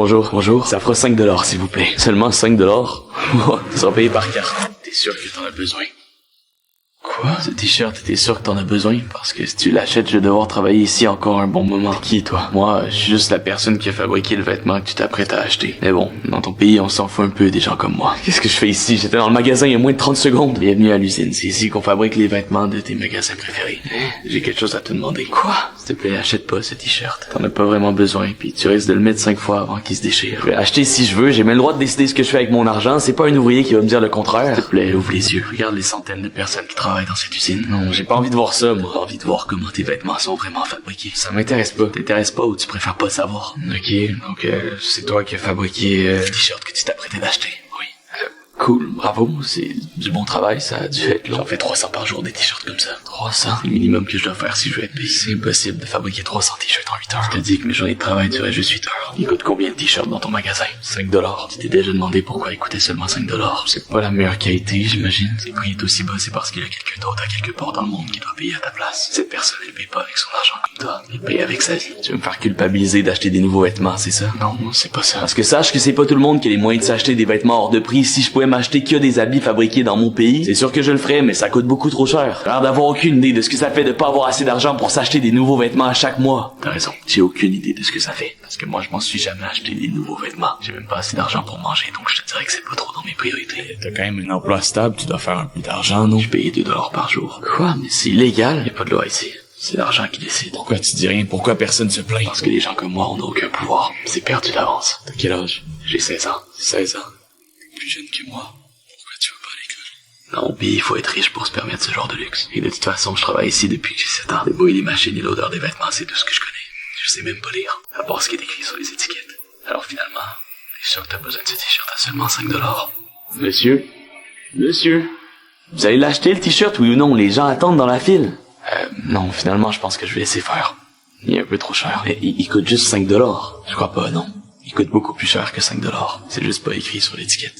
Bonjour, bonjour. Ça fera 5 $ s'il vous plaît. Seulement 5 $? Ça sera payé par carte. T'es sûr que t'en as besoin? Quoi? Ce t-shirt, t'es sûr que t'en as besoin? Parce que si tu l'achètes, je vais devoir travailler ici encore un bon moment. Qui est toi? Moi, je suis juste la personne qui a fabriqué le vêtement que tu t'apprêtes à acheter. Mais bon, dans ton pays, on s'en fout un peu des gens comme moi. Qu'est-ce que je fais ici? J'étais dans le magasin il y a moins de 30 secondes. Bienvenue à l'usine. C'est ici qu'on fabrique les vêtements de tes magasins préférés. J'ai quelque chose à te demander. Quoi? S'il te plaît, achète pas ce t-shirt. T'en as pas vraiment besoin, puis tu risques de le mettre 5 fois avant qu'il se déchire. Je vais acheter si je veux, j'ai même le droit de décider ce que je fais avec mon argent. C'est pas un ouvrier qui va me dire le contraire. S'il te plaît, ouvre les yeux. Regarde les centaines de personnes qui travaillent dans cette usine. Non, j'ai pas envie de voir ça, moi. J'ai envie de voir comment tes vêtements sont vraiment fabriqués. Ça m'intéresse pas. T'intéresse pas ou tu préfères pas savoir? Ok, donc c'est toi qui as fabriqué le t-shirt que tu t'apprêtais d'acheter. Oui. Cool, bravo, c'est du bon travail, ça a dû être long. J'en fais 300 par jour des t-shirts comme ça. 300? C'est le minimum que je dois faire si je veux être payé. C'est impossible de fabriquer 300 t-shirts en 8 heures. Je te dis que mes journées de travail duraient juste 8 heures. Il coûte combien de t-shirts dans ton magasin? 5 $. Tu t'es déjà demandé pourquoi il coûtait seulement 5 $? C'est pas la meilleure qualité, j'imagine. Si le prix est aussi bas, c'est parce qu'il y a quelqu'un d'autre à quelque part dans le monde qui doit payer à ta place. Cette personne, elle paye pas avec son argent comme toi. Elle paye avec sa vie. Tu veux me faire culpabiliser d'acheter des nouveaux vêtements, c'est ça? Non, c'est pas ça. Parce que sache que c'est pas tout le monde qui a les moyens de s'acheter des vêtements hors de prix. Si je pouvais m'acheter que des habits fabriqués dans mon pays, c'est sûr que je le ferais, mais ça coûte beaucoup trop cher. J'ai l'air d'avoir aucune idée de ce que ça fait de pas avoir assez d'argent pour s'acheter des nouveaux vêtements à chaque mois. T'as raison. J'ai aucune idée de ce que ça fait. Parce que moi, je m'en suis jamais acheté des nouveaux vêtements. J'ai même pas assez d'argent pour manger, donc je te dirais que c'est pas trop dans mes priorités. T'as quand même un emploi stable, tu dois faire un peu d'argent, non? Je paye 2 $ par jour. Quoi? Mais c'est illégal. Y a pas de loi ici. C'est l'argent qui décide. Pourquoi tu dis rien? Pourquoi personne se plaint? Parce que les gens comme moi, on n'a aucun pouvoir. C'est perdu d'avance. T'as quel âge? J'ai 16 ans. 16 ans? T'es plus jeune que moi. Pourquoi tu vas pas à l'école? Dans mon pays, il faut être riche pour se permettre ce genre de luxe. Et de toute façon, je travaille ici depuis que j'ai 7 ans. Le bruit des machines et l'odeur des vêtements, c'est tout ce que je connais. Je sais même pas lire. À part ce qui est écrit sur les étiquettes. Alors finalement, t'es sûr que t'as besoin de ce t-shirt à seulement 5 $? Monsieur? Monsieur? Vous allez l'acheter le t-shirt, oui ou non? Les gens attendent dans la file. Non, finalement, je pense que je vais laisser faire. Il est un peu trop cher. Mais il coûte juste 5 $. Je crois pas, non. Il coûte beaucoup plus cher que 5 $. C'est juste pas écrit sur l'étiquette.